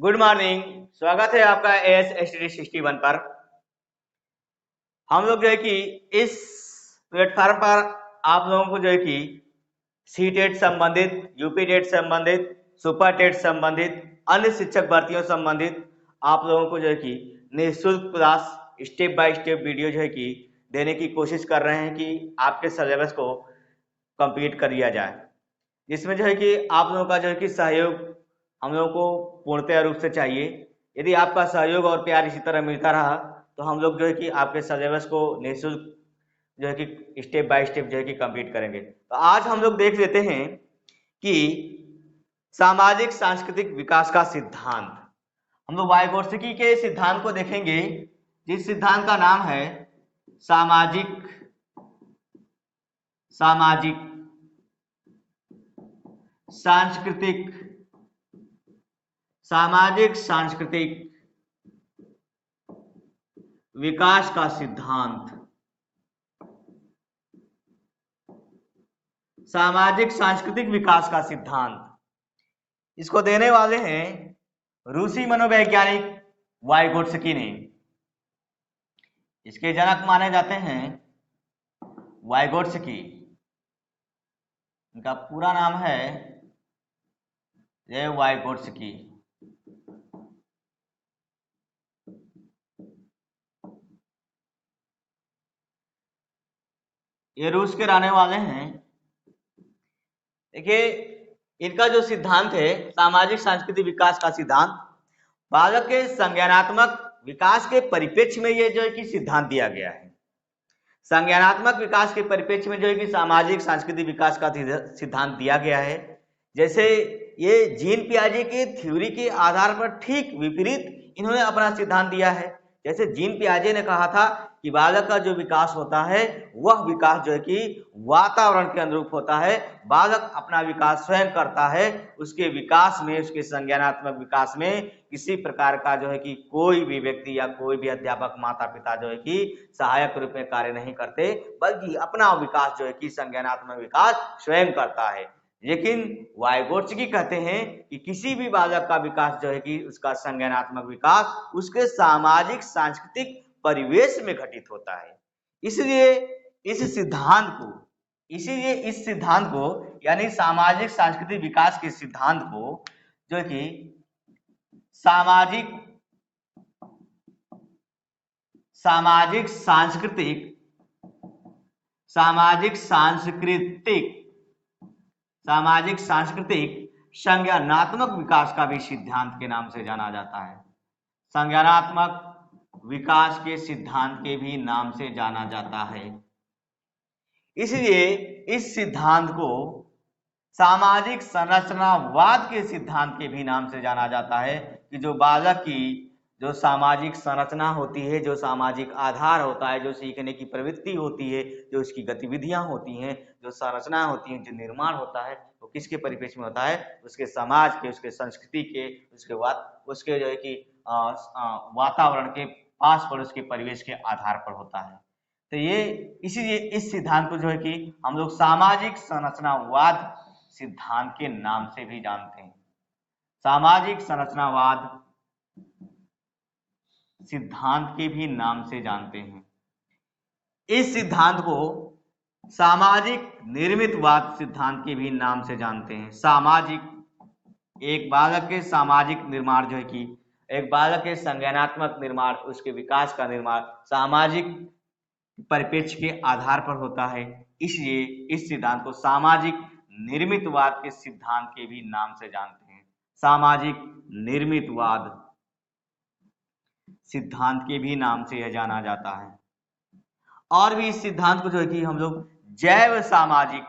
Good morning. स्वागत है आपका AS61 पर। हम लोग जो है कि इस प्लेटफॉर्म पर आप लोगों को जो है कि सीटेट संबंधित, यूपी टेट संबंधित, सुपर टेट संबंधित, अन्य शिक्षक भर्तियों संबंधित आप लोगों को जो है कि निःशुल्क class step by step video जो है कि देने की कोशिश कर रहे हैं कि आपके सिलेबस को कंप्लीट कर लिया जाए, जिसमें जो है कि आप लोगों का जो है कि सहयोग हम लोगों को पूर्णतः रूप से चाहिए। यदि आपका सहयोग और प्यार इसी तरह मिलता रहा तो हम लोग जो है कि आपके सिलेबस को निःशुल्क जो है कि स्टेप बाय स्टेप जो है कि कंप्लीट करेंगे। तो आज हम लोग देख लेते हैं कि सामाजिक सांस्कृतिक विकास का सिद्धांत। हम लोग वाइगोत्स्की के सिद्धांत को देखेंगे, जिस सिद्धांत का नाम है सामाजिक सांस्कृतिक विकास का सिद्धांत। सामाजिक सांस्कृतिक विकास का सिद्धांत इसको देने वाले हैं रूसी मनोवैज्ञानिक वाइगोत्स्की ने। इसके जनक माने जाते हैं वाइगोत्स्की। इनका पूरा नाम है वाइगोत्स्की। ये रूस के रहने वाले हैं। देखिए, इनका जो सिद्धांत है सामाजिक सांस्कृतिक विकास का सिद्धांत, बालक के संज्ञानात्मक विकास के परिप्रेक्ष्य में ये जो है कि सिद्धांत दिया गया है। संज्ञानात्मक विकास के परिप्रेक्ष्य में जो है कि सामाजिक सांस्कृतिक विकास का सिद्धांत दिया गया है। जैसे ये जीन पियाजे की थ्योरी के आधार पर ठीक विपरीत इन्होंने अपना सिद्धांत दिया है। जैसे जीन पियाजे ने कहा था कि बालक का जो विकास होता है वह विकास जो है कि वातावरण के अनुरूप होता है। बालक अपना विकास स्वयं करता है। उसके विकास में, उसके संज्ञानात्मक विकास में किसी प्रकार का जो है कि कोई भी व्यक्ति या कोई भी अध्यापक, माता पिता जो है कि सहायक रूप में कार्य नहीं करते, बल्कि अपना विकास जो है कि संज्ञानात्मक विकास स्वयं करता है। लेकिन वाइगोत्स्की कहते हैं कि किसी भी बालक का विकास जो है कि उसका संज्ञानात्मक विकास उसके सामाजिक सांस्कृतिक परिवेश में घटित होता है। इसलिए इस सिद्धांत को यानी सामाजिक सांस्कृतिक विकास के सिद्धांत को जो कि सामाजिक सांस्कृतिक संज्ञानात्मक विकास का भी सिद्धांत के नाम से जाना जाता है। संज्ञानात्मक विकास के सिद्धांत के भी नाम से जाना जाता है। इसलिए इस सिद्धांत को सामाजिक संरचनावाद के सिद्धांत के भी नाम से जाना जाता है कि जो बालक की जो सामाजिक संरचना होती है, जो सामाजिक आधार होता है, जो सीखने की प्रवृत्ति होती है, जो उसकी गतिविधियां होती हैं, जो संरचना होती है, जो निर्माण होता है, वो किसके परिप्रेक्ष्य में होता है? उसके समाज के, उसके संस्कृति के, उसके जो है कि वातावरण के, पास पड़ोस के परिवेश के आधार पर होता है। तो ये इसीलिए इस सिद्धांत को जो है कि हम लोग सामाजिक संरचनावाद सिद्धांत के नाम से भी जानते हैं। सामाजिक संरचनावाद सिद्धांत के भी नाम से जानते हैं। इस सिद्धांत को सामाजिक निर्मितवाद सिद्धांत के भी नाम से जानते हैं। एक बालक के सामाजिक निर्माण जो है कि एक बालक के संज्ञानात्मक निर्माण, उसके विकास का निर्माण सामाजिक परिप्रेक्ष्य के आधार पर होता है। इसलिए इस सिद्धांत को सामाजिक निर्मितवाद के सिद्धांत के भी नाम से जानते हैं। सामाजिक निर्मितवाद सिद्धांत के भी नाम से यह जाना जाता है। और भी इस सिद्धांत को जो है कि हम लोग जैव सामाजिक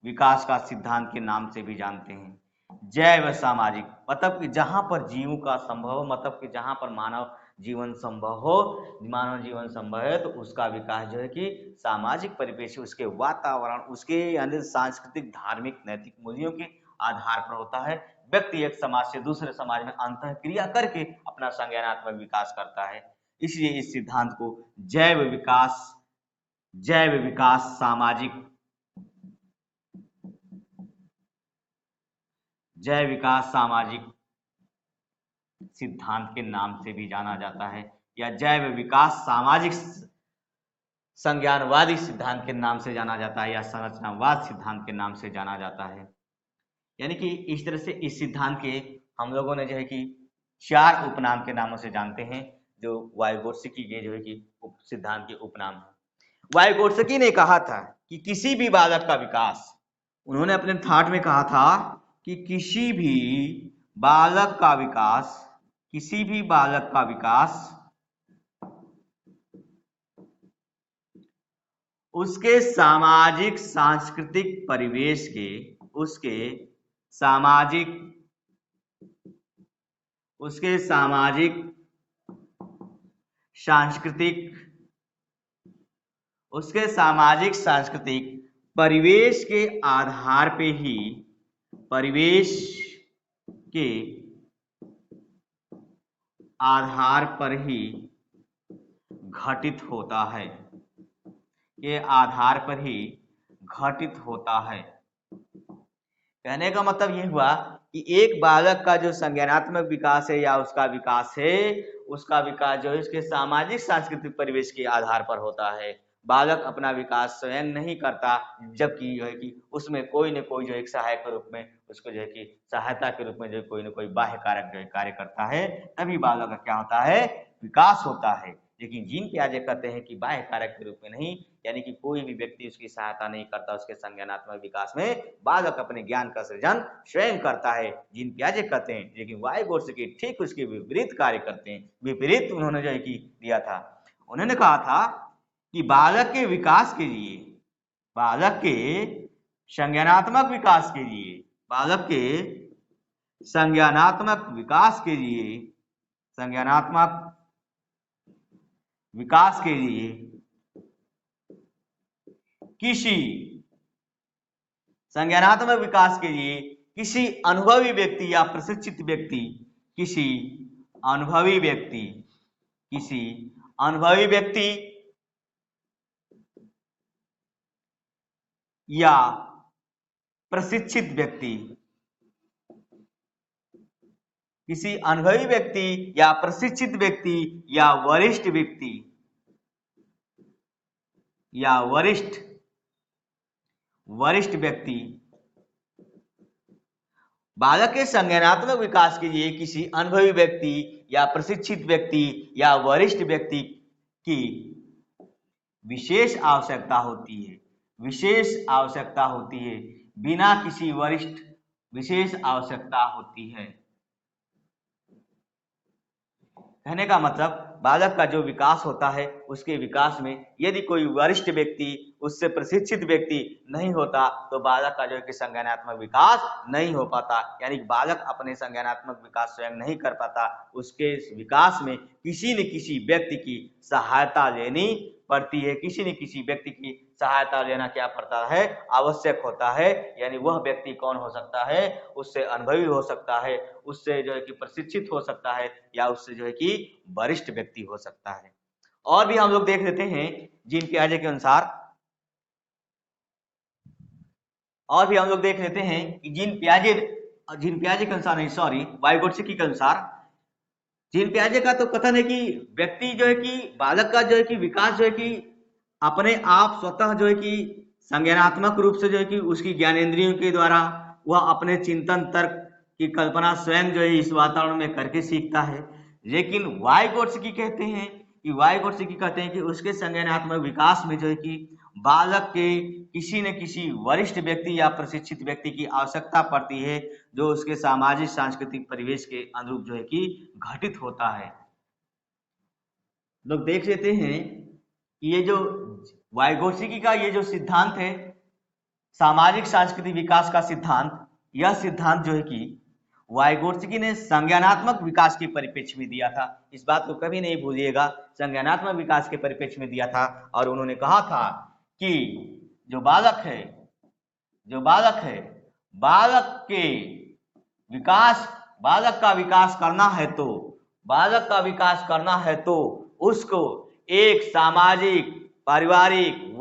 विकास का सिद्धांत के नाम से भी जानते हैं। जैव सामाजिक मतलब कि जहां पर जीवों का संभव हो, मतलब कि जहां पर मानव जीवन संभव है तो उसका विकास जो है कि सामाजिक परिवेश, उसके वातावरण, उसके यानी सांस्कृतिक, धार्मिक, नैतिक मूल्यों के आधार पर होता है। व्यक्ति एक समाज से दूसरे समाज में अंतःक्रिया करके अपना संज्ञानात्मक विकास करता है। इसलिए इस सिद्धांत को जैव विकास सामाजिक सिद्धांत के नाम से भी जाना जाता है, या जैव विकास सामाजिक संज्ञानवादी सिद्धांत के नाम से जाना जाता है, या संरचनावाद सिद्धांत के नाम से जाना जाता है। यानी कि इस तरह से इस सिद्धांत के हम लोगों ने जो है कि 4 उपनाम के नामों से जानते हैं, जो वाइगोत्स्की के जो है कि सिद्धांत के उपनाम है। वाइगोत्स्की ने कहा था कि किसी भी बालक का विकास, उन्होंने अपने थाट में कहा था कि किसी भी बालक का विकास, किसी भी बालक का विकास उसके सामाजिक सांस्कृतिक परिवेश के, उसके सामाजिक सांस्कृतिक परिवेश के आधार पे ही, परिवेश के आधार पर ही घटित होता है, के आधार पर ही घटित होता है। कहने का मतलब ये हुआ कि एक बालक का जो संज्ञानात्मक विकास है या उसका विकास है, उसका विकास जो है उसके सामाजिक सांस्कृतिक परिवेश के आधार पर होता है। बालक अपना विकास स्वयं नहीं करता, जबकि जो है कि उसमें कोई न कोई जो एक सहायक के रूप में, उसको जो है कि सहायता के रूप में जो कोई न कोई बाह्य कारक जो है कार्य करता है, तभी बालक का क्या होता है, विकास होता है। लेकिन जीन पियाजे कहते हैं कि बाह्य कारक के रूप में नहीं, यानी कि कोई भी व्यक्ति उसकी सहायता नहीं करता उसके संज्ञानात्मक विकास में, बालक अपने ज्ञान का सृजन स्वयं करता है, जीन पियाजे कहते हैं। लेकिन वाइगोत्स्की ठीक उसके विपरीत कार्य करते हैं। विपरीत उन्होंने जो है कि दिया था, उन्होंने कहा था कि बालक के विकास के लिए, बालक के संज्ञानात्मक विकास के लिए, बालक के संज्ञानात्मक विकास के लिए, संज्ञानात्मक विकास के लिए किसी संज्ञानात्मक विकास के लिए किसी अनुभवी व्यक्ति या प्रशिक्षित व्यक्ति, किसी अनुभवी व्यक्ति, किसी अनुभवी व्यक्ति या प्रशिक्षित व्यक्ति, किसी अनुभवी व्यक्ति या प्रशिक्षित व्यक्ति या वरिष्ठ व्यक्ति या वरिष्ठ व्यक्ति बालक के संज्ञानात्मक विकास के लिए किसी अनुभवी व्यक्ति या प्रशिक्षित व्यक्ति या वरिष्ठ व्यक्ति की विशेष आवश्यकता होती है, विशेष आवश्यकता होती है, बिना किसी वरिष्ठ विशेष आवश्यकता होती है। कहने का मतलब बालक का जो विकास होता है, उसके विकास में यदि कोई वरिष्ठ व्यक्ति, उससे प्रशिक्षित व्यक्ति नहीं होता तो बालक का जो है कि संज्ञानात्मक विकास नहीं हो पाता। यानी बालक अपने संज्ञानात्मक विकास स्वयं नहीं कर पाता, उसके विकास में किसी न किसी व्यक्ति की सहायता लेनी पड़ती है, किसी न किसी व्यक्ति की सहायता लेना क्या पड़ता है, आवश्यक होता है। यानी वह व्यक्ति कौन हो सकता है, उससे अनुभवी हो सकता है, उससे जो है कि प्रशिक्षित हो सकता है, या उससे जो है कि वरिष्ठ व्यक्ति हो सकता है। और भी हम लोग देख लेते हैं जीन पियाजे के अनुसार, और भी हम लोग देख लेते हैं कि जीन पियाजे के अनुसार नहीं, सॉरी, वाइगोत्स्की के अनुसार जीन पियाजे का तो कथन है कि व्यक्ति जो है कि बालक का जो है कि विकास जो है कि अपने आप स्वतः जो है कि संज्ञानात्मक रूप से जो है कि उसकी ज्ञानेंद्रियों के द्वारा वह अपने चिंतन तर्क की कल्पना स्वयं जो है इस वातावरण में करके सीखता है। लेकिन वाइगोत्स्की कहते हैं कि उसके संज्ञानात्मक विकास में जो है कि बालक के किसी न किसी वरिष्ठ व्यक्ति या प्रशिक्षित व्यक्ति की आवश्यकता पड़ती है, जो उसके सामाजिक सांस्कृतिक परिवेश के अनुरूप जो है कि घटित होता है। लोग देख लेते हैं कि ये जो वाइगोत्स्की का ये जो सिद्धांत है, सामाजिक सांस्कृतिक विकास का सिद्धांत, यह सिद्धांत जो है कि वाइगोत्स्की ने संज्ञानात्मक विकास के परिप्रेक्ष्य में दिया था। इस बात को कभी नहीं भूलिएगा, संज्ञानात्मक विकास के परिप्रेक्ष्य में दिया था। और उन्होंने कहा था कि जो बालक है, बालक के विकास, बालक का विकास करना है तो उसको एक सामाजिक पारिवारिक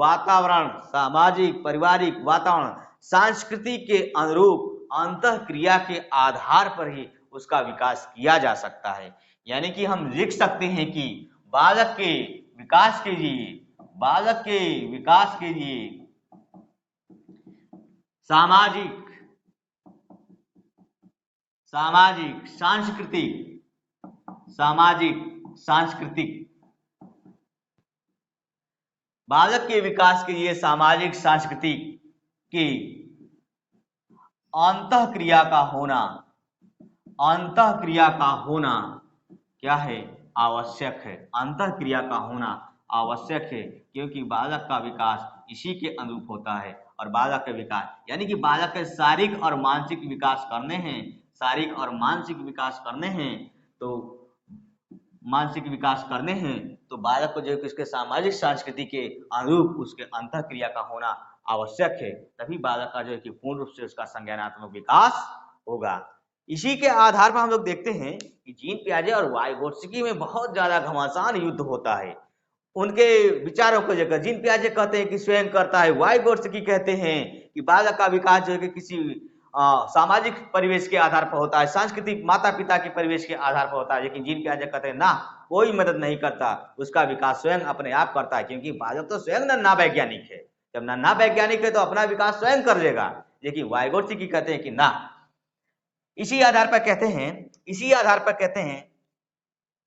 वातावरण, संस्कृति के अनुरूप अंतःक्रिया के आधार पर ही उसका विकास किया जा सकता है। यानी कि हम लिख सकते हैं कि बालक के विकास के लिए सामाजिक, सांस्कृतिक बालक के विकास के लिए सामाजिक सांस्कृतिक की अंतःक्रिया का होना क्या है? आवश्यक है। अंतःक्रिया का होना आवश्यक है, क्योंकि बालक का विकास इसी के अनुरूप होता है। और बालक का विकास यानी कि बालक के शारीरिक और मानसिक विकास करने हैं, तो बालक को जो है उसके सामाजिक संस्कृति के अनुरूप उसके अंतःक्रिया का होना आवश्यक है, तभी बालक का जो है कि पूर्ण रूप से उसका संज्ञानात्मक विकास होगा। इसी के आधार पर हम लोग देखते हैं कि जीन पियाजे और वाइगोत्स्की में बहुत ज्यादा घमासान युद्ध होता है उनके विचारों को लेकर। जीन पियाजे कहते हैं कि स्वयं करता है, वाइगोत्स्की कहते हैं कि बालक का विकास जो है कि किसी सामाजिक परिवेश के आधार पर होता है, सांस्कृतिक माता पिता के परिवेश के आधार पर होता है। लेकिन जीन पियाजे कहते हैं ना, कोई मदद नहीं करता, उसका विकास स्वयं अपने आप करता है, क्योंकि बालक तो स्वयं नन्हा वैज्ञानिक है। जब नन्हा वैज्ञानिक है तो अपना विकास स्वयं कर लेगा। लेकिन वाइगोत्स्की कहते हैं कि ना, इसी आधार पर कहते हैं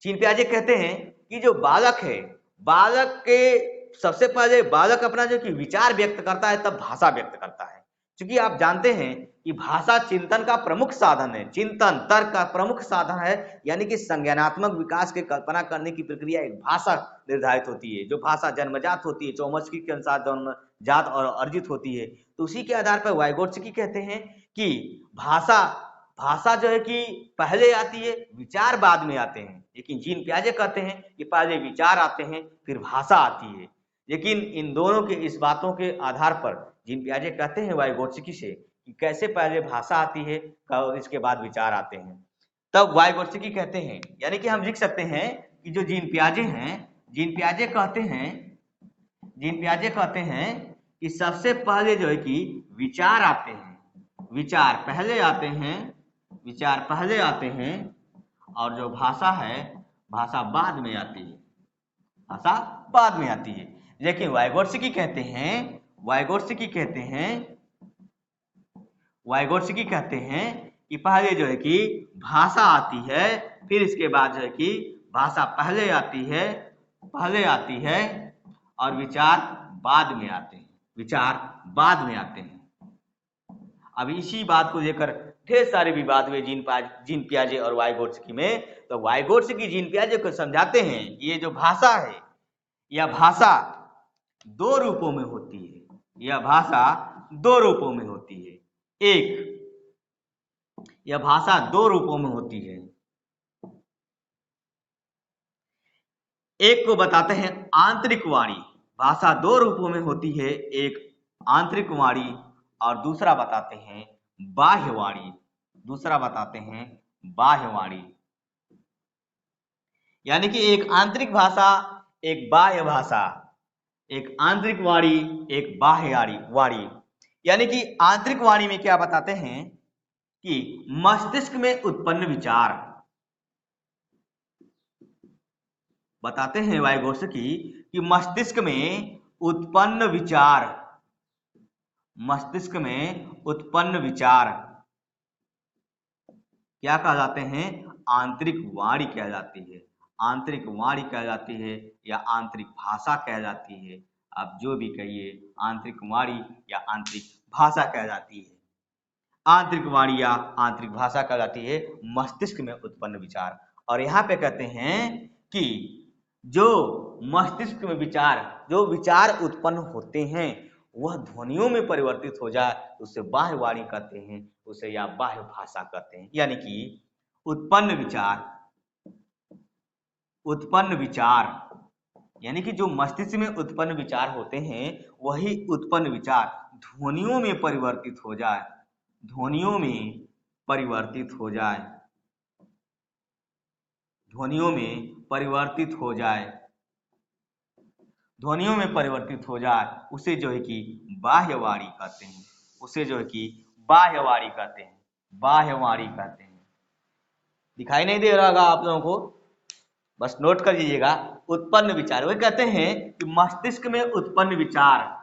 जीन पियाजे कहते हैं कि जो बालक है, बालक के सबसे पहले बालक अपना जो कि विचार व्यक्त करता है, तब भाषा व्यक्त करता है। क्योंकि आप जानते हैं कि भाषा चिंतन का प्रमुख साधन है, चिंतन तर्क का प्रमुख साधन है। यानी कि संज्ञानात्मक विकास की कल्पना करने की प्रक्रिया एक भाषा निर्धारित होती है, जो भाषा जन्मजात होती है, चौमस्की के अनुसार जन्मजात और अर्जित होती है। तो उसी के आधार पर वाइगोत्स्की कहते हैं कि भाषा जो है कि पहले आती है, विचार बाद में आते हैं। लेकिन जीन पियाजे कहते हैं कि पहले विचार आते हैं, फिर भाषा आती है। लेकिन इन दोनों के इस बातों के आधार पर जीन पियाजे कहते हैं वाइगोत्स्की से कि कैसे पहले भाषा आती है और इसके बाद विचार आते हैं। तब वाइगोत्स्की कहते हैं, यानी कि हम लिख सकते हैं कि जो जीन पियाजे कहते हैं कि सबसे पहले जो है कि विचार आते हैं, विचार पहले आते हैं और जो भाषा है, भाषा बाद में आती है। लेकिन वाइगोत्स्की कहते हैं कि पहले जो है कि भाषा आती है, फिर इसके बाद जो है कि भाषा पहले आती है और विचार बाद में आते हैं। अब इसी बात को लेकर ढेर सारे विवाद हुए जीन पियाजे और वाइगोत्स्की में। तो वाइगोत्स्की जीन पियाजे को समझाते हैं कि ये जो भाषा है, यह भाषा दो रूपों में होती है। एक, यह भाषा दो रूपों में होती है। एक को बताते हैं आंतरिक वाणी, भाषा दो रूपों में होती है, एक आंतरिक वाणी और दूसरा बताते हैं बाह्य वाणी। यानी कि एक आंतरिक भाषा, एक बाह्य भाषा, एक आंतरिक वाणी, एक बाह्य वाणी। यानी कि आंतरिक वाणी में क्या बताते हैं कि मस्तिष्क में उत्पन्न विचार, बताते हैं वाइगोत्स्की कि मस्तिष्क में उत्पन्न विचार क्या कहलाते हैं? आंतरिक वाणी कहलाती है या आंतरिक भाषा कहलाती है। आप जो भी कहिए, आंतरिक वाणी या आंतरिक भाषा कहलाती है। आंतरिक वाणी या आंतरिक भाषा कहलाती है मस्तिष्क में उत्पन्न विचार। और यहाँ पे कहते हैं कि जो मस्तिष्क में जो विचार उत्पन्न होते हैं, वह ध्वनियों में परिवर्तित हो जाए, उसे बाह्य वाणी कहते हैं, उसे या बाह्य भाषा कहते हैं। यानी कि उत्पन्न विचार यानी कि जो मस्तिष्क में उत्पन्न विचार होते हैं, वही उत्पन्न विचार ध्वनियों में परिवर्तित हो जाए, ध्वनियों में परिवर्तित हो जाए, उसे जो है कि बाह्य वाणी कहते हैं। दिखाई नहीं दे रहा होगा आप लोगों को, बस नोट कर लीजिएगा। उत्पन्न विचार, वही कहते हैं कि मस्तिष्क में उत्पन्न विचार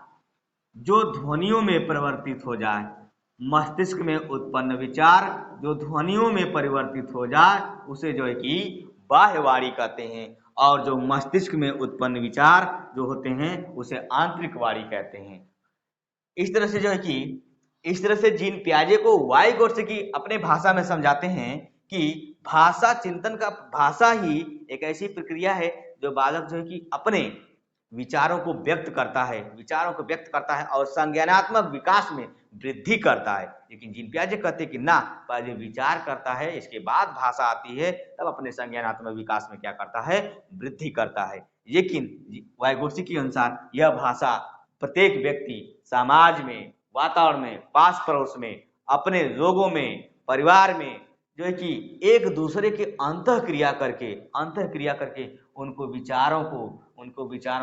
जो ध्वनियों में परिवर्तित हो जाए, मस्तिष्क में उत्पन्न विचार जो ध्वनियों में परिवर्तित हो जाए उसे जो है कि बाह्यवाणी कहते हैं, और जो मस्तिष्क में उत्पन्न विचार जो होते हैं उसे आंतरिक वाणी कहते हैं। इस तरह से जो है कि इस तरह से जीन पियाजे को वाइगोत्स्की अपने भाषा में समझाते हैं कि भाषा चिंतन का, भाषा ही एक ऐसी प्रक्रिया है जो बालक जो है कि अपने विचारों को व्यक्त करता है, विचारों को व्यक्त करता है और संज्ञानात्मक विकास में वृद्धि करता है। लेकिन जीन पियाजे कहते हैं कि ना, पहले विचार करता है, इसके बाद भाषा आती है, तब अपने संज्ञानात्मक विकास में क्या करता है, वृद्धि करता है। लेकिन वाइगोत्स्की के अनुसार यह भाषा प्रत्येक व्यक्ति समाज में, वातावरण में, पास पड़ोस में, अपने लोगों में, परिवार में जो है कि एक दूसरे के अंतःक्रिया करके उनको विचारों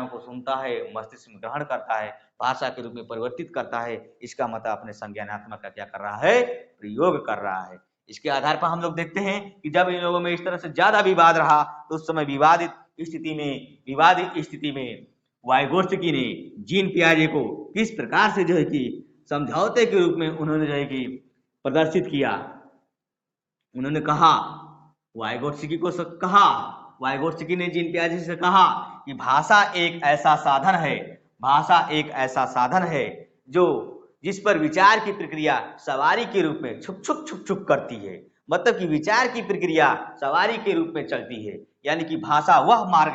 को सुनता है, मस्तिष्क में ग्रहण करता है, भाषा के रूप में परिवर्तित करता है। इसका मतलब अपने संज्ञानात्मक का क्या कर रहा है, प्रयोग कर रहा है। इसके आधार पर हम लोग देखते हैं कि जब इन लोगों में इस तरह से ज्यादा विवाद रहा तो उस समय विवादित स्थिति में वाइगोत्स्की ने जीन पियाजे को किस प्रकार से जो है कि समझौते के रूप में उन्होंने जो है कि प्रदर्शित किया। उन्होंने कहा, वाइगोत्स्की ने जीन पियाजे से कहा कि भाषा एक ऐसा साधन है जो जिस पर विचार की प्रक्रिया सवारी के रूप में छुक छुक करती है। मतलब कि विचार की प्रक्रिया सवारी के रूप में चलती है, यानी कि भाषा वह मार्ग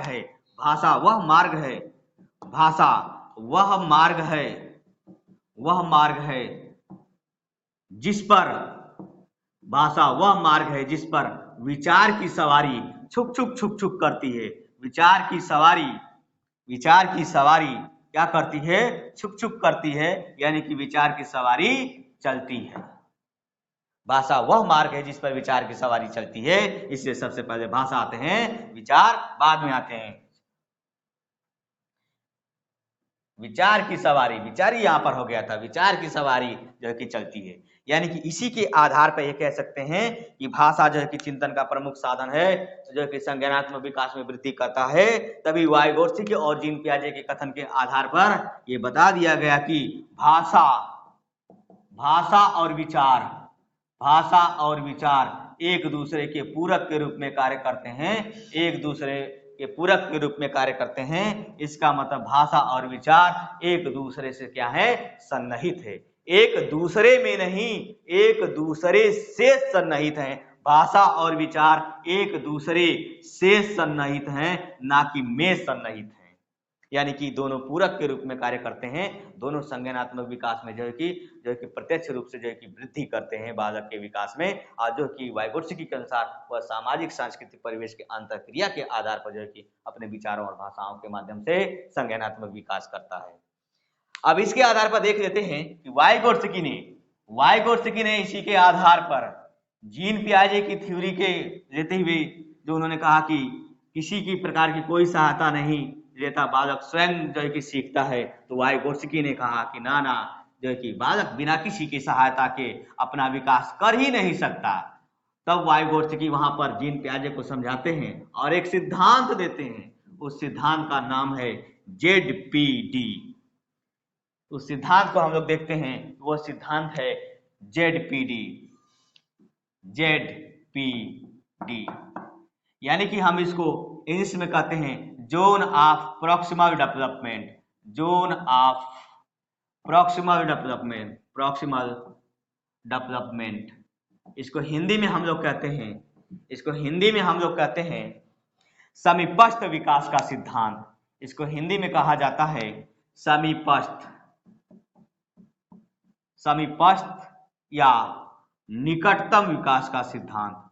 है जिस पर विचार की सवारी छुक छुक करती है। विचार की सवारी क्या करती है, छुक छुक करती है, यानी कि विचार की सवारी चलती है। भाषा वह मार्ग है जिस पर विचार की सवारी चलती है। इससे सबसे पहले भाषा आते हैं, विचार बाद में आते हैं। विचार की सवारी, विचार ही यहाँ पर हो गया था, विचार की सवारी जो है कि चलती है। यानी कि इसी के आधार पर यह कह सकते हैं कि भाषा जो है कि चिंतन का प्रमुख साधन है, जो है कि संज्ञानात्मक विकास में वृद्धि करता है। तभी वाइगोत्स्की और जीन पियाजे के कथन के आधार पर यह बता दिया गया कि भाषा और विचार एक दूसरे के पूरक के रूप में कार्य करते हैं। इसका मतलब भाषा और विचार एक दूसरे से क्या है, सन्निहित है, एक दूसरे में नहीं, एक दूसरे से सन्निहित हैं। भाषा और विचार एक दूसरे से सन्निहित हैं, ना कि में सन्निहित हैं। यानी कि दोनों पूरक के रूप में कार्य करते हैं। दोनों संज्ञानात्मक विकास में जो है कि प्रत्यक्ष रूप से जो है कि वृद्धि करते हैं बालक के विकास में। और जो कि वाइगोत्स्की के अनुसार वह सामाजिक सांस्कृतिक परिवेश के अंतःक्रिया के आधार पर जो है कि अपने विचारों और भाषाओं के माध्यम से संज्ञानात्मक विकास करता है। अब इसके आधार पर देख लेते हैं कि वाइगोत्स्की ने इसी के आधार पर जीन पियाजे की थ्योरी के लेते हुए जो उन्होंने कहा कि किसी की प्रकार की कोई सहायता नहीं लेता, बालक स्वयं जो है कि सीखता है। तो वाइगोत्स्की ने कहा कि ना जो है कि बालक बिना किसी की सहायता के अपना विकास कर ही नहीं सकता। तब वाइगोत्स्की वहां पर जीन पियाजे को समझाते हैं और एक सिद्धांत देते हैं। उस सिद्धांत का नाम है ZPD। उस सिद्धांत को हम लोग देखते हैं, वो सिद्धांत है ZPD। यानी कि हम इसको इंग्लिश में कहते हैं जोन ऑफ प्रॉक्सिमल डेवलपमेंट। इसको हिंदी में हम लोग कहते हैं समीपस्थ विकास का सिद्धांत। इसको हिंदी में कहा जाता है समीपस्थ या निकटतम विकास का सिद्धांत।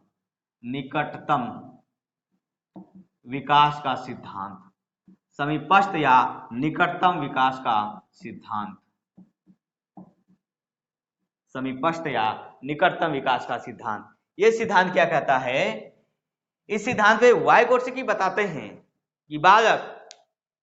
समीपस्थ या निकटतम विकास का सिद्धांत। यह सिद्धांत क्या कहता है? इस सिद्धांत में वाइगोत्स्की बताते हैं कि बालक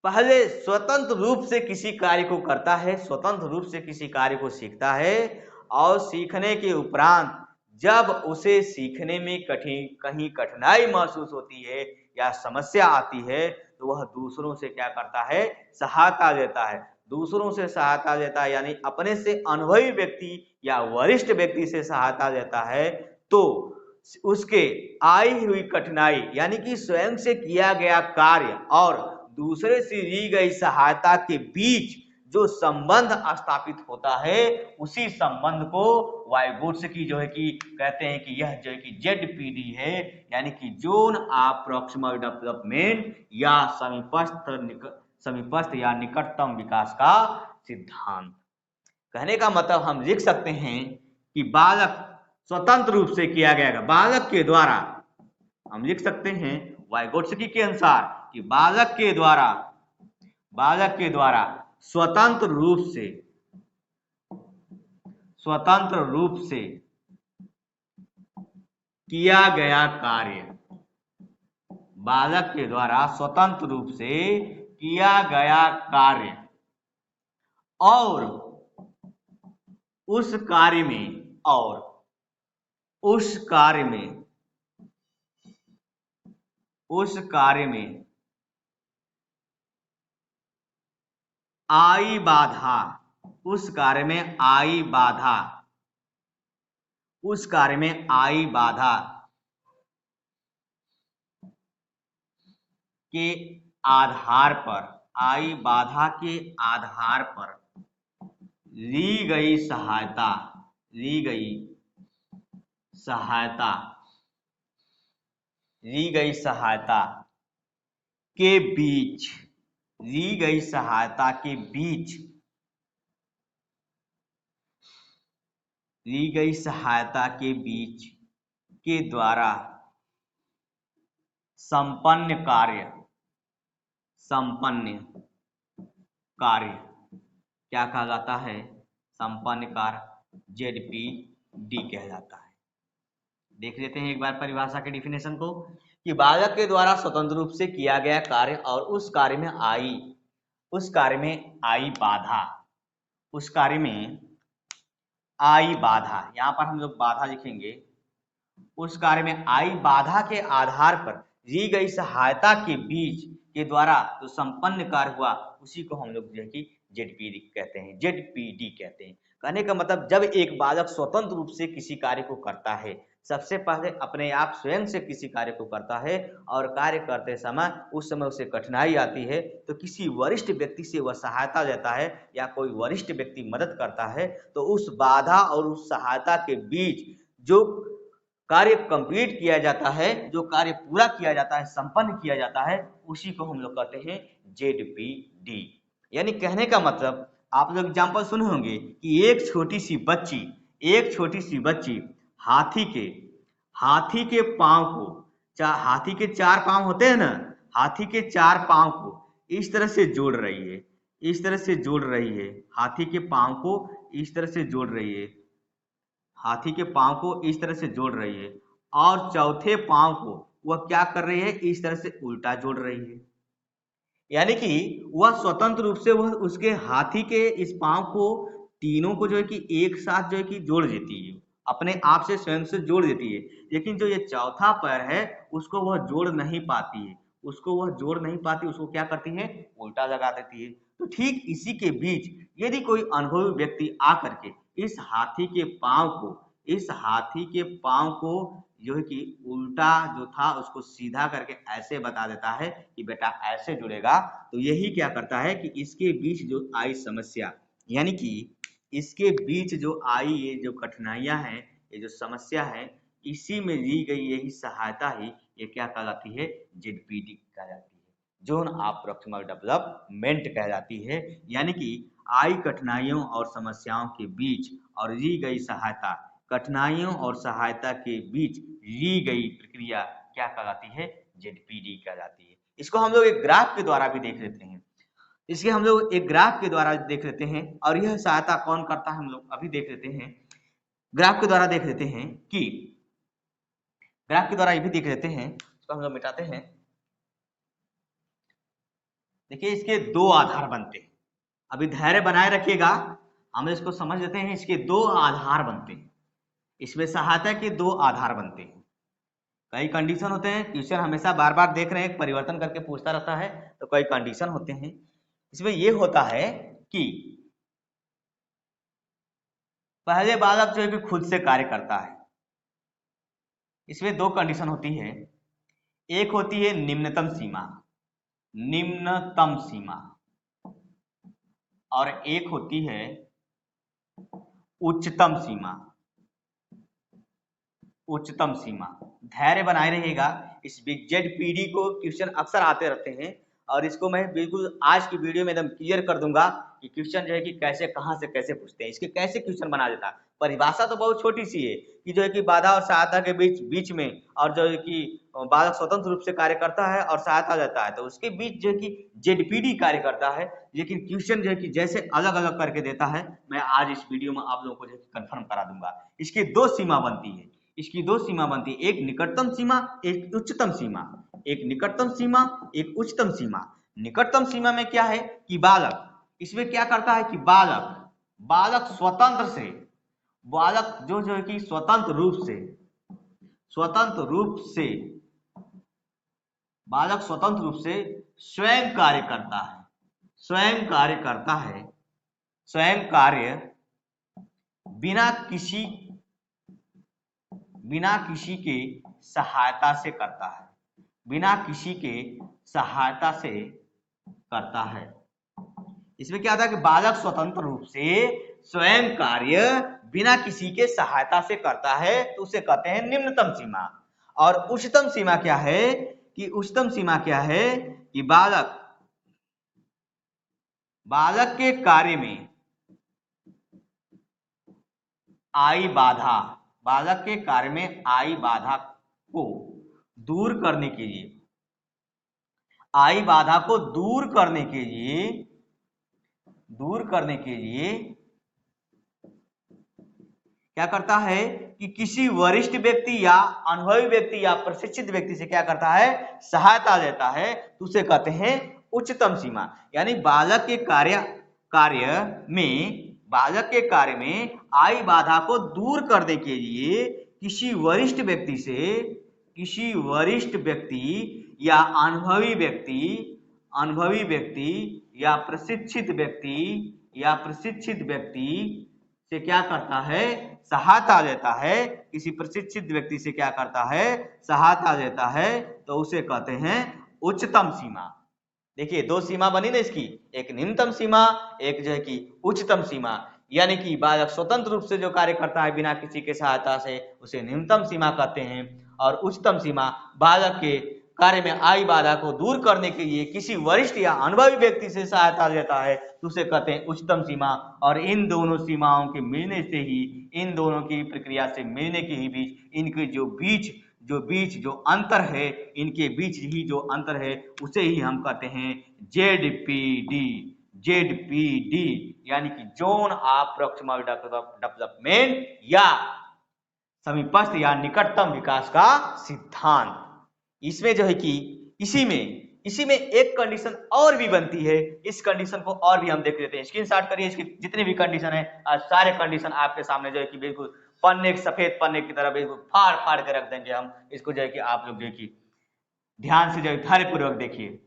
पहले स्वतंत्र रूप से किसी कार्य को करता है, स्वतंत्र रूप से किसी कार्य को सीखता है, और सीखने के उपरांत जब उसे सीखने में कहीं कठिनाई महसूस होती है या समस्या आती है तो वह दूसरों से क्या करता है, सहायता देता है। दूसरों से सहायता देता है यानी अपने से अनुभवी व्यक्ति या वरिष्ठ व्यक्ति से सहायता देता है तो उसके आई हुई कठिनाई यानी कि स्वयं से किया गया कार्य और दूसरे से दी गई सहायता के बीच जो संबंध स्थापित होता है उसी संबंध को वाइगोत्स्की जो है कि कहते हैं कि यह जो है कि ZPD है यानी कि जोन ऑफ प्रॉक्सिमल डेवलपमेंट या समीपस्थ या निकटतम विकास का सिद्धांत। कहने का मतलब हम लिख सकते हैं कि बालक स्वतंत्र रूप से किया गया, बालक के द्वारा हम लिख सकते हैं वाइगोत्स्की के अनुसार कि बालक के द्वारा स्वतंत्र रूप से किया गया कार्य, बालक के द्वारा स्वतंत्र रूप से किया गया कार्य और उस कार्य में आई बाधा, उस कार्य में आई बाधा के आधार पर ली गई सहायता के बीच के द्वारा संपन्न कार्य क्या कहा जाता है, संपन्न कार्य ZPD कहा जाता है। देख लेते हैं एक बार परिभाषा के डिफिनेशन को कि बालक के द्वारा स्वतंत्र रूप से किया गया कार्य और उस कार्य में आई बाधा, यहाँ पर हम लोग बाधा लिखेंगे, उस कार्य में आई बाधा के आधार पर दी गई सहायता के बीच के द्वारा जो संपन्न कार्य हुआ उसी को हम लोग जो है कि ZPD कहते हैं। कहने का मतलब जब एक बालक स्वतंत्र रूप से किसी कार्य को करता है, सबसे पहले अपने आप स्वयं से किसी कार्य को करता है और कार्य करते समय उस समय उसे कठिनाई आती है तो किसी वरिष्ठ व्यक्ति से वह सहायता लेता है या कोई वरिष्ठ व्यक्ति मदद करता है तो उस बाधा और उस सहायता के बीच जो कार्य कंप्लीट किया जाता है, जो कार्य पूरा किया जाता है, संपन्न किया जाता है, उसी को हम लोग कहते हैं ZPD। यानी कहने का मतलब आप लोग एग्जाम्पल सुने होंगे कि एक छोटी सी बच्ची हाथी के पांव को, हाथी के 4 पांव होते हैं ना, हाथी के 4 पांव को इस तरह से जोड़ रही है, हाथी के पांव को इस तरह से जोड़ रही है और चौथे पांव को वह क्या कर रही है, इस तरह से उल्टा जोड़ रही है। यानी कि वह स्वतंत्र रूप से वह उसके हाथी के इस पांव को तीनों को जो है कि एक साथ जो है कि जोड़ देती है, अपने आप से स्वयं से जोड़ देती है, लेकिन जो ये चौथा पैर है उसको वह जोड़ नहीं पाती, उसको क्या करती है, उल्टा लगा देती है। तो ठीक इसी के बीच यदि कोई अनुभवी व्यक्ति आकर के इस हाथी के पांव को जो है कि उल्टा जो था उसको सीधा करके ऐसे बता देता है कि बेटा ऐसे जुड़ेगा, तो यही क्या करता है कि इसके बीच जो आई समस्या, यानी कि इसके बीच जो आई ये जो कठिनाइयां हैं, ये जो समस्या है, इसी में ली गई यही सहायता ही ये क्या कहलाती है, ZPD कहलाती है, जोन ऑफ प्रॉक्सिमल डेवलपमेंट कहलाती है। यानी कि आई कठिनाइयों और समस्याओं के बीच और ली गई सहायता, कठिनाइयों और सहायता के बीच ली गई प्रक्रिया क्या कहलाती है, ZPD कहलाती है। इसको हम लोग एक ग्राफ के द्वारा भी देख लेते हैं, और यह सहायता कौन करता है हम लोग अभी देख लेते हैं। ग्राफ के द्वारा देख लेते हैं कि इसको हम लोग मिटाते हैं। देखिए इसके 2 आधार बनते हैं, अभी धैर्य बनाए रखिएगा, हम इसको समझ लेते हैं। इसके 2 आधार बनते हैं, इसमें सहायता के दो आधार बनते हैं। कई कंडीशन होते हैं, क्वेश्चन हमेशा बार बार देख रहे हैं, परिवर्तन करके पूछता रहता है, तो कई कंडीशन होते हैं। इसमें ये होता है कि पहले बालक जो है कि खुद से कार्य करता है। इसमें दो कंडीशन होती है, एक होती है निम्नतम सीमा, निम्नतम सीमा, और एक होती है उच्चतम सीमा, उच्चतम सीमा। धैर्य बनाए रहिएगा, इस जेडपीडी को क्वेश्चन अक्सर आते रहते हैं, और इसको मैं बिल्कुल आज की वीडियो में एकदम क्लियर कर दूंगा कि क्वेश्चन जो है कि कैसे कहां से कैसे पूछते हैं, इसके कैसे क्वेश्चन बना देता है। परिभाषा तो बहुत छोटी सी है कि जो है कि बाधा और सहायता के बीच में, और जो है कि बालक स्वतंत्र रूप से कार्य करता है और सहायता देता है, तो उसके बीच जो है कि जेडपीडी कार्य करता है। लेकिन क्वेश्चन जो है कि जैसे अलग अलग करके देता है, मैं आज इस वीडियो में आप लोगों को जो है कंफर्म करा दूंगा। इसकी दो सीमा बनती है, इसकी दो सीमा बनती है, एक निकटतम सीमा, एक उच्चतम सीमा। एक निकटतम सीमा, एक उच्चतम सीमा। निकटतम सीमा में क्या है कि बालक, इसमें क्या करता है कि बालक स्वतंत्र से, बालक जो है कि स्वतंत्र रूप से स्वयं कार्य करता है, स्वयं कार्य बिना किसी के सहायता से करता है, बिना किसी के सहायता से करता है। इसमें क्या आता है कि बालक स्वतंत्र रूप से स्वयं कार्य बिना किसी के सहायता से करता है, तो उसे कहते हैं निम्नतम सीमा। और उच्चतम सीमा क्या है कि उच्चतम सीमा क्या है कि बालक के कार्य में आई बाधा, बालक के कार्य में आई बाधा को दूर करने के लिए, आई बाधा को दूर करने के लिए क्या करता है कि किसी वरिष्ठ व्यक्ति या अनुभवी व्यक्ति या प्रशिक्षित व्यक्ति से क्या करता है, सहायता लेता है, तो उसे कहते हैं उच्चतम सीमा। यानी बालक के कार्य में आई बाधा को दूर करने के लिए किसी वरिष्ठ व्यक्ति या अनुभवी व्यक्ति या प्रशिक्षित व्यक्ति से क्या करता है, सहायता लेता है। किसी प्रशिक्षित व्यक्ति से क्या करता है, सहायता लेता है, तो उसे कहते हैं उच्चतम सीमा। देखिए दो सीमा बनी ना इसकी, एक निम्नतम सीमा, एक जो है कि उच्चतम सीमा। यानी कि बालक स्वतंत्र रूप से जो कार्य करता है बिना किसी के सहायता से, उसे निम्नतम सीमा कहते हैं। और उच्चतम सीमा बालक के कार्य में आई बाधा को दूर करने के लिए किसी वरिष्ठ या अनुभवी व्यक्ति से सहायता लेता है, तो उसे कहते हैं उच्चतम सीमा। और इन दोनों सीमाओं के मिलने से ही, इन दोनों की प्रक्रिया से मिलने के ही बीच, इनके जो अंतर है, इनके बीच ही जो अंतर है, उसे ही हम कहते हैं जेडपीडी। यानी कि जोन ऑफ प्रॉक्सिमल डेवलपमेंट या समीपस्थ या निकटतम विकास का सिद्धांत। इसमें जो है कि इसी में एक कंडीशन और भी बनती है, इस कंडीशन को और भी हम देख लेते हैं। स्क्रीनशॉट करिए, इसकी जितने भी कंडीशन है, सारे कंडीशन आपके सामने जो है कि बिल्कुल सफेद पन्ने की तरह बिल्कुल फाड़ के रख देंगे हम इसको, जो है कि आप लोग देखिए ध्यान से, जो है धैर्यपूर्वक देखिए।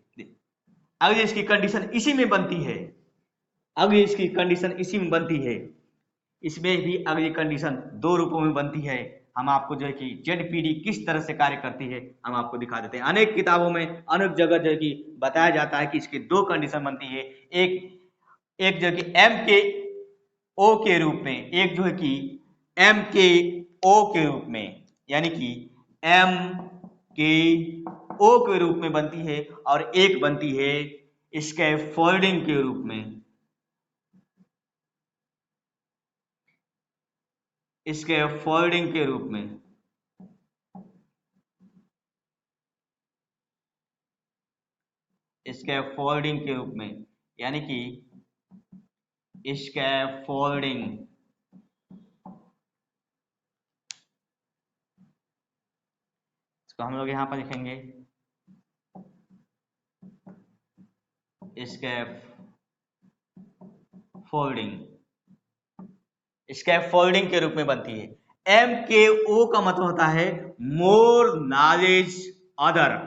अगली इसकी कंडीशन इसी में बनती है, इसमें भी अगली कंडीशन दो रूपों में बनती है। हम आपको जो है कि जेडपीडी किस तरह से कार्य करती है हम आपको दिखा देते हैं। अनेक किताबों में अनेक जगह जो है कि बताया जाता है कि इसकी दो कंडीशन बनती है, एक जो है कि एम के ओ के रूप में, एक जो है कि एम के ओ के रूप में, यानी कि एम के ओ के रूप में बनती है, और एक बनती है स्कैफोल्डिंग के रूप में, स्कैफोल्डिंग के रूप में। स्कैफोल्डिंग के रूप में, यानी कि स्कैफोल्डिंग, इसको हम लोग यहां पर लिखेंगे स्कैफोल्डिंग के रूप में बनती है। MKO का मतलब होता है more knowledge other.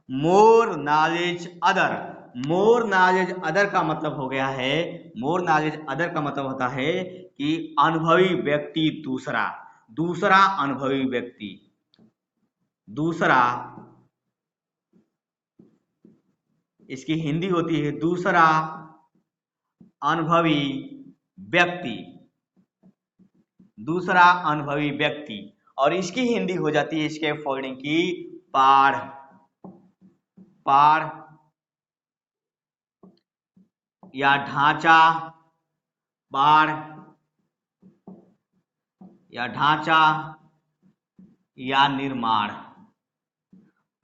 More knowledge other, more knowledge other का मतलब हो गया है, मोर नॉलेज अदर का मतलब होता है कि अनुभवी व्यक्ति दूसरा, दूसरा अनुभवी व्यक्ति, दूसरा, इसकी हिंदी होती है दूसरा अनुभवी व्यक्ति, दूसरा अनुभवी व्यक्ति, और इसकी हिंदी हो जाती है इसके फोल्डिंग की पाढ़, पाढ़ या ढांचा, पाढ़ या ढांचा या निर्माण,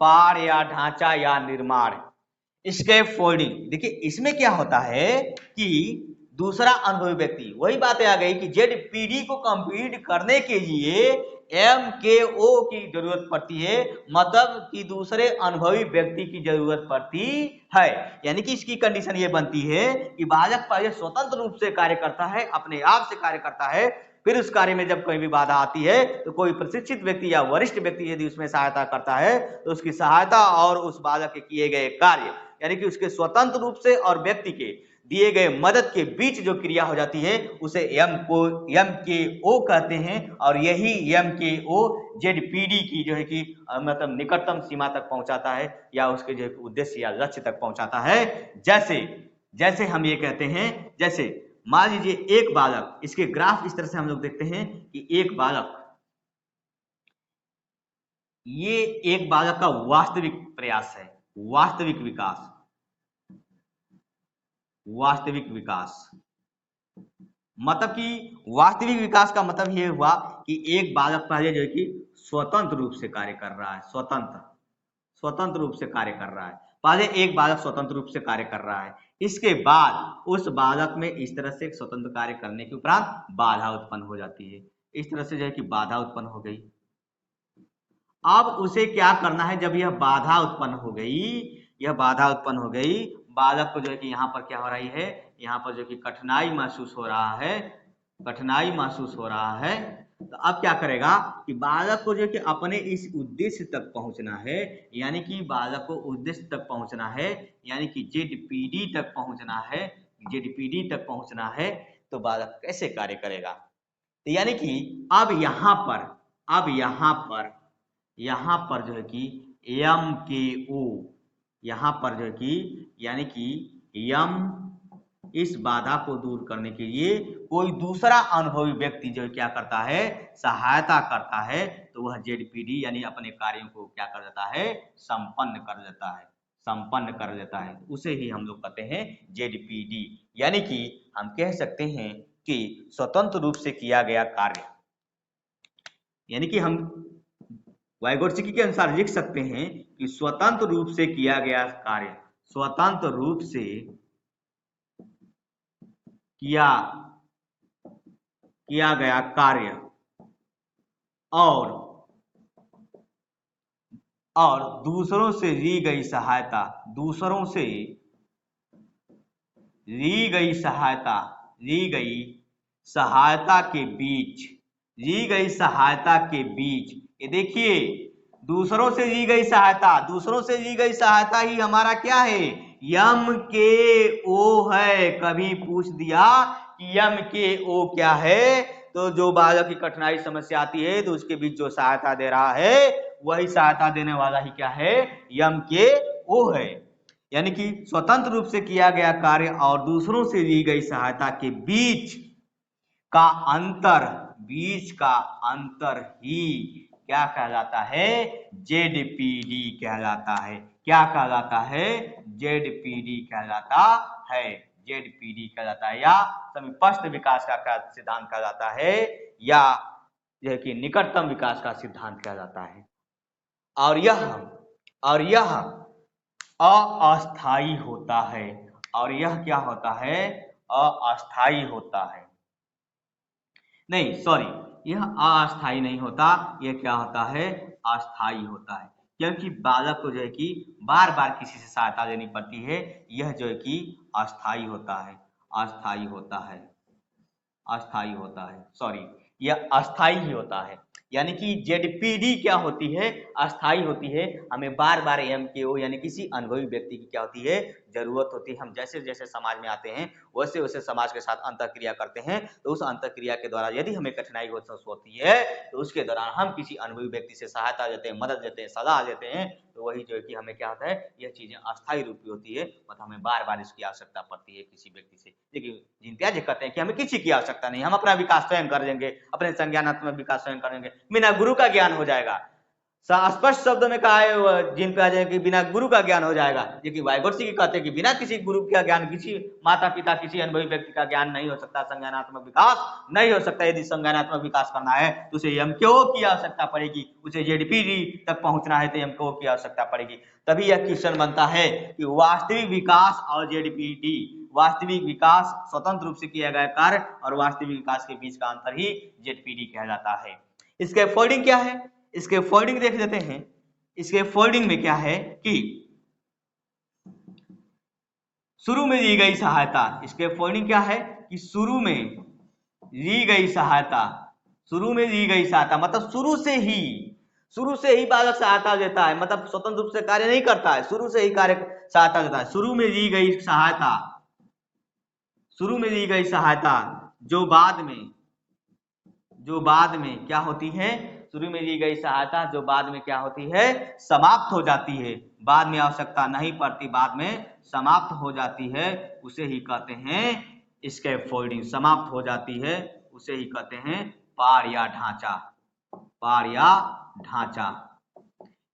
पाढ़ या ढांचा या निर्माण, इसके फोल्डिंग। देखिए इसमें क्या होता है कि दूसरा अनुभवी व्यक्ति, वही बातें आ गई कि जेडपीडी को कंप्लीट करने के लिए MKO की जरूरत पड़ती है, मतलब कि दूसरे अनुभवी व्यक्ति की जरूरत पड़ती है। यानी कि इसकी कंडीशन ये बनती है कि बालक पहले स्वतंत्र रूप से कार्य करता है, अपने आप से कार्य करता है, फिर उस कार्य में जब कोई भी बाधा आती है तो कोई प्रशिक्षित व्यक्ति या वरिष्ठ व्यक्ति यदि उसमें सहायता करता है तो उसकी सहायता और उस बालक के किए गए कार्य, यानी कि उसके स्वतंत्र रूप से और व्यक्ति के दिए गए मदद के बीच जो क्रिया हो जाती है उसे MKO कहते हैं। और यही MKO जेडपीडी की जो है कि मतलब निकटतम सीमा तक पहुंचाता है या उसके जो उद्देश्य या लक्ष्य तक पहुंचाता है। जैसे जैसे हम ये कहते हैं, जैसे मान लीजिए एक बालक, इसके ग्राफ इस तरह से हम लोग देखते हैं कि एक बालक, ये एक बालक का वास्तविक प्रयास है, वास्तविक विकास, वास्तविक विकास, मतलब कि वास्तविक विकास का मतलब ये हुआ कि एक बालक पहले जो है कि स्वतंत्र रूप से कार्य कर रहा है, स्वतंत्र रूप से कार्य कर रहा है, पहले एक बालक स्वतंत्र रूप से कार्य कर रहा है, इसके बाद उस बालक में इस तरह से स्वतंत्र कार्य करने के उपरांत बाधा उत्पन्न हो जाती है, इस तरह से जो है कि बाधा उत्पन्न हो गई। अब उसे क्या करना है, जब यह बाधा उत्पन्न हो गई, यह बाधा उत्पन्न हो गई, बालक को जो है कि यहाँ पर क्या हो रही है, यहाँ पर जो कि कठिनाई महसूस हो रहा है, कठिनाई महसूस हो रहा है, तो अब क्या करेगा कि बालक को जो है कि अपने इस उद्देश्य तक पहुंचना है, यानी कि बालक को उद्देश्य तक पहुंचना है, यानी कि जेडपीडी तक पहुंचना है, जेडपीडी तक पहुंचना है, तो बालक कैसे कार्य करेगा। तो यानी कि अब यहाँ पर, अब यहाँ पर जो है कि MKO, यहाँ पर जो है कि यानी कि इस बाधा को दूर करने के लिए कोई दूसरा अनुभवी व्यक्ति जो क्या करता है, सहायता करता है, तो वह जेडपीडी यानी अपने कार्यों को क्या कर देता है, संपन्न कर देता है, संपन्न कर देता है, उसे ही हम लोग कहते हैं जेडपीडी। यानी कि हम कह सकते हैं कि स्वतंत्र रूप से किया गया कार्य, यानी कि हम वाइगोत्स्की के अनुसार लिख सकते हैं कि स्वतंत्र रूप से किया गया कार्य, स्वतंत्र रूप से किया गया कार्य और दूसरों से ली गई सहायता, दूसरों से ली गई सहायता के बीच, ली गई सहायता के बीच, ये देखिए दूसरों से ली गई सहायता, दूसरों से ली गई सहायता ही हमारा क्या है, MKO है। कभी पूछ दिया कि MKO क्या है, तो जो बालक की कठिनाई समस्या आती है तो उसके बीच जो सहायता दे रहा है वही सहायता देने वाला ही क्या है, MKO है। यानी कि स्वतंत्र रूप से किया गया कार्य और दूसरों से ली गई सहायता के बीच का अंतर, बीच का अंतर ही क्या कहलाता है, जेडपीडी कहलाता है। क्या कहलाता है, जेडपीडी कहलाता है, जेडपीडी कहलाता है, या समीपस्थ विकास का सिद्धांत कहलाता है, या यह कि निकटतम विकास का सिद्धांत कहलाता है। और यह अस्थायी होता है, और यह क्या होता है, अस्थायी होता है, नहीं सॉरी, यह अस्थायी नहीं होता, यह क्या होता है, अस्थायी होता है, क्योंकि बालक को जो है कि बार बार किसी से सहायता लेनी पड़ती है, यह जो है कि अस्थायी होता है, अस्थायी होता है, अस्थायी होता है, सॉरी यह अस्थायी ही होता है। यानी कि जेडपीडी क्या होती है, अस्थाई होती है। हमें बार बार एमकेओ यानी किसी अनुभवी व्यक्ति की क्या होती है, जरूरत होती है। हम जैसे जैसे समाज में आते हैं वैसे वैसे समाज के साथ अंतःक्रिया करते हैं, तो उस अंतःक्रिया के द्वारा यदि हमें कठिनाई होती है तो उसके दौरान हम किसी अनुभवी व्यक्ति से सहायता लेते हैं, मदद लेते हैं, सलाह लेते हैं, तो वही जो है कि हमें क्या होता है, यह चीजें अस्थायी रूप की होती है, मतलब हमें बार बार इसकी आवश्यकता पड़ती है किसी व्यक्ति से। लेकिन जिनत्याज कहते हैं कि हमें किसी की आवश्यकता नहीं, हम अपना विकास स्वयं कर देंगे, अपने संज्ञानात्मक विकास स्वयं करेंगे, बिना गुरु का ज्ञान हो जाएगा। स्पष्ट शब्दों में कहा है जिन पे आ जाए कि बिना गुरु का ज्ञान हो जाएगा, लेकिन वाइगोत्स्की कहते हैं कि बिना किसी गुरु का ज्ञान, किसी माता पिता, किसी अनुभवी व्यक्ति का ज्ञान नहीं हो सकता, संज्ञानात्मक विकास नहीं हो सकता। यदि संज्ञानात्मक विकास करना है तो उसे एमकेओ की आवश्यकता पड़ेगी, उसे जेडपीडी तक पहुंचना है तो एमकेओ की आवश्यकता पड़ेगी। तभी यह क्वेश्चन बनता है कि वास्तविक विकास और जेडपीडी, वास्तविक विकास स्वतंत्र रूप से किया गया कार्य और वास्तविक विकास के बीच का अंतर ही जेडपीडी कहलाता है। इसके फोल्डिंग क्या है, इसके फोल्डिंग देख लेते हैं। इसके फोल्डिंग में क्या है कि शुरू में दी गई सहायता, इसके फोल्डिंग क्या है कि शुरू में दी गई सहायता, शुरू में दी गई सहायता मतलब शुरू से ही बालक सहायता देता है, मतलब स्वतंत्र रूप से कार्य नहीं करता है, शुरू से ही कार्य सहायता देता है। शुरू में दी गई सहायता, शुरू में दी गई सहायता जो बाद में क्या होती है, शुरू में दी गई सहायता जो बाद में क्या होती है, समाप्त हो जाती है, बाद में आवश्यकता नहीं पड़ती, बाद में समाप्त हो जाती है, उसे ही कहते हैं स्कैफोल्डिंग। समाप्त हो जाती है उसे ही कहते हैं पार या ढांचा, पार या ढांचा।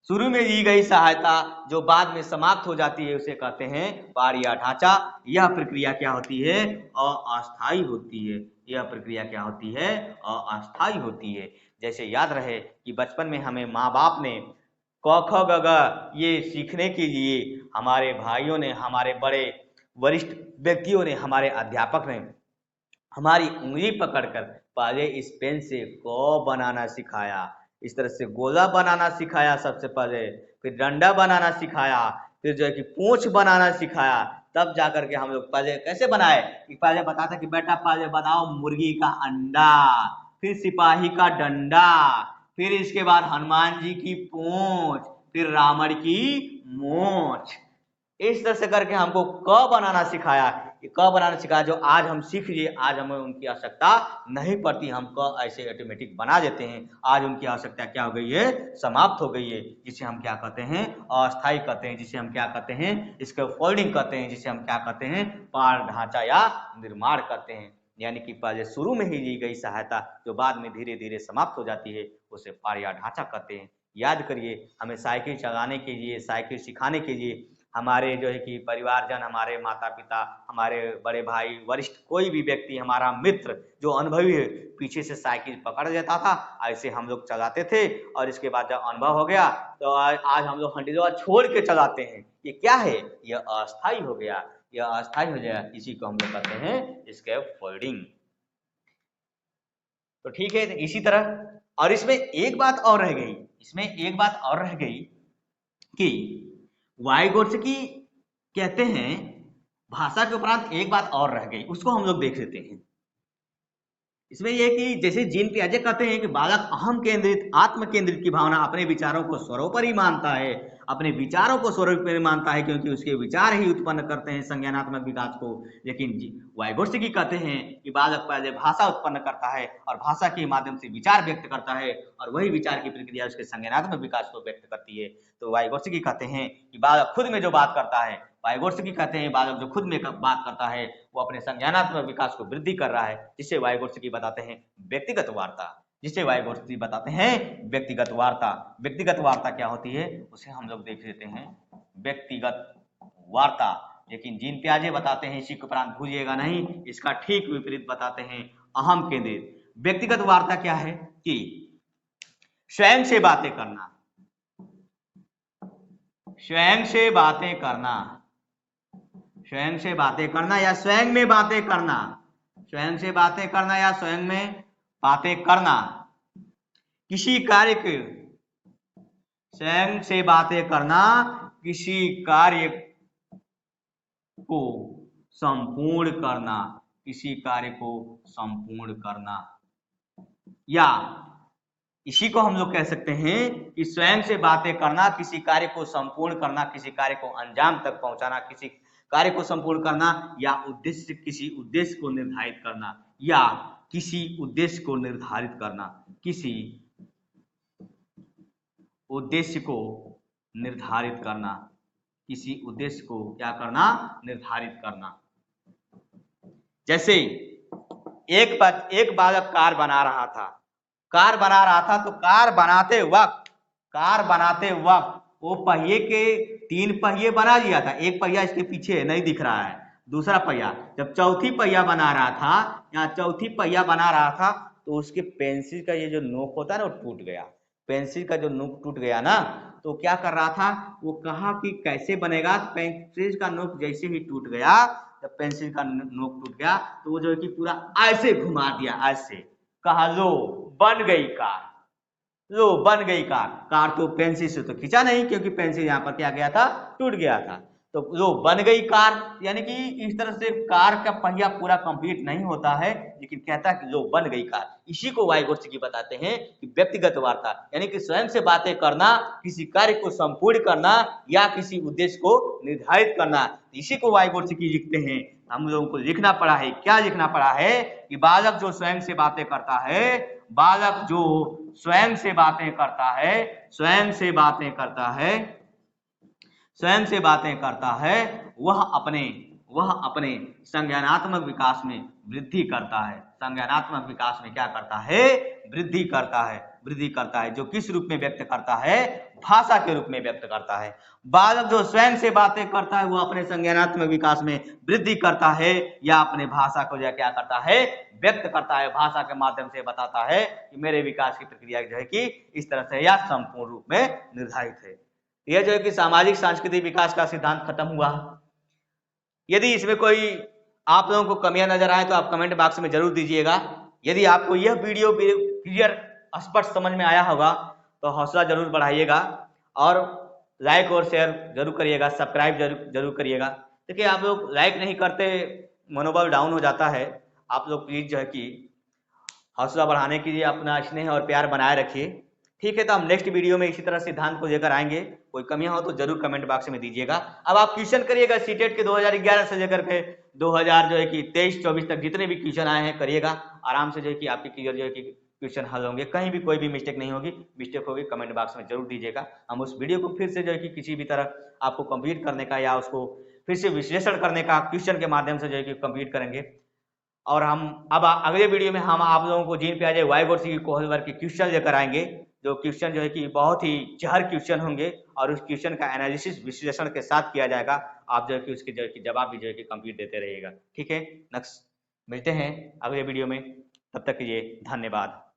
शुरू में दी गई सहायता जो बाद में समाप्त हो जाती है उसे कहते हैं पार या ढांचा। यह प्रक्रिया क्या होती है, अस्थायी होती है। यह प्रक्रिया क्या होती है, अस्थायी होती है। जैसे याद रहे कि बचपन में हमें माँ बाप ने क ख ग घ ये सीखने के लिए हमारे भाइयों ने, हमारे बड़े वरिष्ठ व्यक्तियों ने, हमारे अध्यापक ने हमारी उंगली पकड़कर पहले इस पेन से क बनाना सिखाया, इस तरह से गोला बनाना सिखाया सबसे पहले, फिर डंडा बनाना सिखाया, फिर जो है कि पूंछ बनाना सिखाया, तब जाकर के हम लोग पहले कैसे बनाए कि पहले बताता कि बेटा पहले बनाओ मुर्गी का अंडा, फिर सिपाही का डंडा, फिर इसके बाद हनुमान जी की पूंछ, फिर रावण की मोछ। इस तरह से करके हमको क बनाना सिखाया, क बनाना सिखाया जो आज हम सीख लिए। आज हमें उनकी आवश्यकता नहीं पड़ती, हम क ऐसे ऑटोमेटिक बना देते हैं। आज उनकी आवश्यकता क्या हो गई है, समाप्त हो गई है, जिसे हम क्या कहते हैं, अस्थायी कहते हैं, जिसे हम क्या कहते हैं, इसके फोल्डिंग कहते हैं, जिसे हम क्या कहते हैं, पार ढांचा या निर्माण कहते हैं। यानी कि पहले शुरू में ही ली गई सहायता जो बाद में धीरे धीरे समाप्त हो जाती है उसे पार या ढांचा कहते हैं। याद करिए, हमें साइकिल चलाने के लिए, साइकिल सिखाने के लिए हमारे जो है कि परिवारजन, हमारे माता पिता, हमारे बड़े भाई, वरिष्ठ कोई भी व्यक्ति, हमारा मित्र जो अनुभवी है, पीछे से साइकिल पकड़ लेता था, ऐसे हम लोग चलाते थे। और इसके बाद जब अनुभव हो गया तो आज हम लोग हैंडलबार छोड़ के चलाते हैं। ये क्या है, यह अस्थायी हो गया, यह अस्थायी हो जाएगा, इसी को हम लोग कहते हैं स्कैफोल्डिंग। तो ठीक है, इसी तरह। और इसमें एक बात और रह गई, इसमें एक बात और रह गई कि वाइगोत्स्की कहते हैं, भाषा के उपरांत एक बात और रह गई, उसको हम लोग देख लेते हैं। इसमें यह कि जैसे जीन पियाजे कहते हैं कि बालक अहम केंद्रित, आत्म केंद्रित की भावना अपने विचारों को सर्वोपरि मानता है, अपने विचारों को सर्वोपरि मानता है, क्योंकि उसके विचार ही उत्पन्न करते हैं संज्ञानात्मक विकास को। लेकिन वाइगोत्स्की कहते हैं कि बालक पहले भाषा उत्पन्न करता है और भाषा के माध्यम से विचार व्यक्त करता है, और वही विचार की प्रक्रिया उसके संज्ञानात्मक विकास को व्यक्त करती है। तो वाइगोत्स्की कहते हैं कि बालक खुद में जो बात करता है, वाइगोत्स्की कहते हैं बालक जो खुद में बात करता है वो अपने संज्ञानात्मक विकास को वृद्धि कर रहा है, जिसे वाइगोत्स्की बताते हैं व्यक्तिगत वार्ता, जिसे वाइगोत्स्की बताते हैं व्यक्तिगत वार्ता। व्यक्तिगत वार्ता क्या होती है उसे हम लोग देख लेते हैं, व्यक्तिगत वार्ता। लेकिन जीन पियाजे बताते हैं, इसी के उपरांत भूलिएगा नहीं, इसका ठीक विपरीत बताते हैं, अहम केंद्रित। व्यक्तिगत वार्ता क्या है कि स्वयं से बातें करना, स्वयं से बातें करना, स्वयं से बातें करना या स्वयं में बातें करना, स्वयं से बातें करना या स्वयं में बातें करना, किसी कार्य के, स्वयं से बातें करना किसी कार्य को संपूर्ण करना, किसी कार्य को संपूर्ण करना, या इसी को हम लोग कह सकते हैं कि स्वयं से बातें करना, किसी कार्य को संपूर्ण करना, किसी कार्य को अंजाम तक पहुंचाना, किसी कार्य को संपूर्ण करना, या उद्देश्य, किसी उद्देश्य को निर्धारित करना, या किसी उद्देश्य को निर्धारित करना, किसी उद्देश्य को निर्धारित करना, किसी उद्देश्य को क्या करना, निर्धारित करना। जैसे एक बालक कार बना रहा था, तो कार बनाते वक्त वो पहिए के 3 पहिए बना लिया था, एक पहिया इसके पीछे नहीं दिख रहा है, दूसरा पहिया, जब चौथी पहिया बना रहा था, तो उसके पेंसिल का ये जो नोक होता है ना, वो टूट गया। पेंसिल का जो नोक टूट गया ना, तो क्या कर रहा था, वो कहा कि कैसे बनेगा। पेंसिल का नोक जैसे ही टूट गया, जब पेंसिल का नोक टूट गया, तो वो जो है कि पूरा ऐसे घुमा दिया, ऐसे, कहा लो बन गई कार, लो बन गई कार। कार तो पेंसिल से तो खींचा नहीं, क्योंकि पेंसिल यहाँ पर क्या गया था, टूट गया था, तो लो बन गई कार। यानी कि इस तरह से कार का पहिया पूरा कंप्लीट नहीं होता है, लेकिन कहता है कि लो बन गई कार। इसी को वाइगोत्स्की बताते हैं कि व्यक्तिगत वार्ता, यानी कि स्वयं से बातें करना, किसी कार्य को संपूर्ण करना, या किसी उद्देश्य को निर्धारित करना। इसी को वाइगोत्स्की लिखते हैं। हम लोगों को लिखना पड़ा है, क्या लिखना पड़ा है, कि बालक जो स्वयं से बातें करता है, बालक जो स्वयं से बातें करता है, स्वयं से बातें करता है, वह अपने संज्ञानात्मक विकास में वृद्धि करता है। संज्ञानात्मक विकास में क्या करता है, वृद्धि करता है। जो किस रूप में व्यक्त करता है, भाषा के रूप में व्यक्त करता है। बालक जो स्वयं से बातें करता है, वो अपने संज्ञानात्मक विकास में वृद्धि करता है, या अपने भाषा को जो क्या करता है, व्यक्त करता है, भाषा के माध्यम से बताता है कि मेरे विकास की प्रक्रिया जो है कि इस तरह से या संपूर्ण रूप में निर्धारित है। यह जो है कि सामाजिक सांस्कृतिक विकास का सिद्धांत खत्म हुआ। यदि इसमें कोई आप लोगों को कमियां नजर आए तो आप कमेंट बॉक्स में जरूर दीजिएगा। यदि आपको यह वीडियो क्लियर स्पष्ट समझ में आया होगा तो हौसला जरूर बढ़ाइएगा, और लाइक और शेयर जरूर करिएगा, सब्सक्राइब जरूर करिएगा। देखिए, आप लोग लाइक नहीं करते, मनोबल डाउन हो जाता है। आप लोग प्लीज जो है कि हौसला बढ़ाने के लिए अपना स्नेह और प्यार बनाए रखिए। ठीक है, तो हम नेक्स्ट वीडियो में इसी तरह सिद्धांत को लेकर आएंगे। कोई कमियां हो तो जरूर कमेंट बॉक्स में दीजिएगा। अब आप क्वेश्चन करिएगा, सीटेट के 2011 से लेकर के 2000 जो है कि 23-24 तक जितने भी क्वेश्चन आए हैं करिएगा, आराम से जो है कि आपके क्लियर जो है कि क्वेश्चन हल होंगे, कहीं भी कोई भी मिस्टेक नहीं होगी। मिस्टेक होगी कमेंट बॉक्स में जरूर दीजिएगा। हम उस वीडियो को फिर से जो है कि किसी भी तरह आपको कंप्लीट करने का, या उसको फिर से विश्लेषण करने का क्वेश्चन के माध्यम से जो है कि कंप्लीट करेंगे। और हम अब अगले वीडियो में हम आप लोगों को जीन पियाजे वाइगोत्स्की कोहलबर्ग के क्वेश्चन लेकर आएंगे, जो क्वेश्चन जो है कि बहुत ही जहर क्वेश्चन होंगे, और उस क्वेश्चन का एनालिसिस विश्लेषण के साथ किया जाएगा। आप जो है कि उसके जो है कि जवाब भी जो है कि कंप्लीट देते रहिएगा। ठीक है, नेक्स्ट मिलते हैं अगले वीडियो में, तब तक के लिए धन्यवाद।